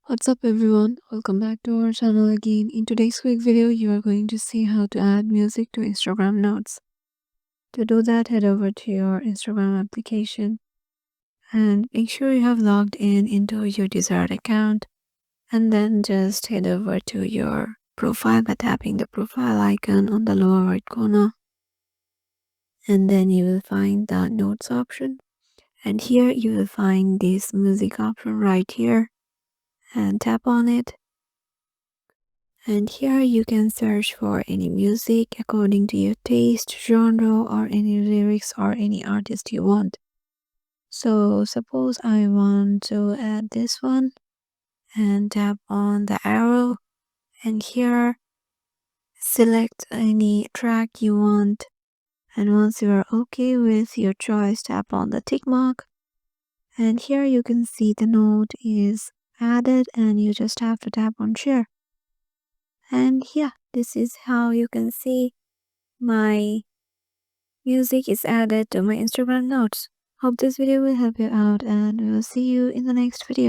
What's up everyone? Welcome back to our channel again. In today's quick video, you are going to see how to add music to Instagram Notes. To do that, head over to your Instagram application and make sure you have logged in into your desired account, and then just head over to your profile by tapping the profile icon on the lower right corner, and then you will find the Notes option, and here you will find this music option right here, and tap on it. And here you can search for any music according to your taste, genre, or any lyrics or any artist you want. So suppose I want to add this one, and tap on the arrow, and here select any track you want. And once you are okay with your choice, tap on the tick mark, and here you can see the note is added, and you just have to tap on share. And yeah, this is how you can see my music is added to my Instagram Notes. Hope this video will help you out, and we will see you in the next video.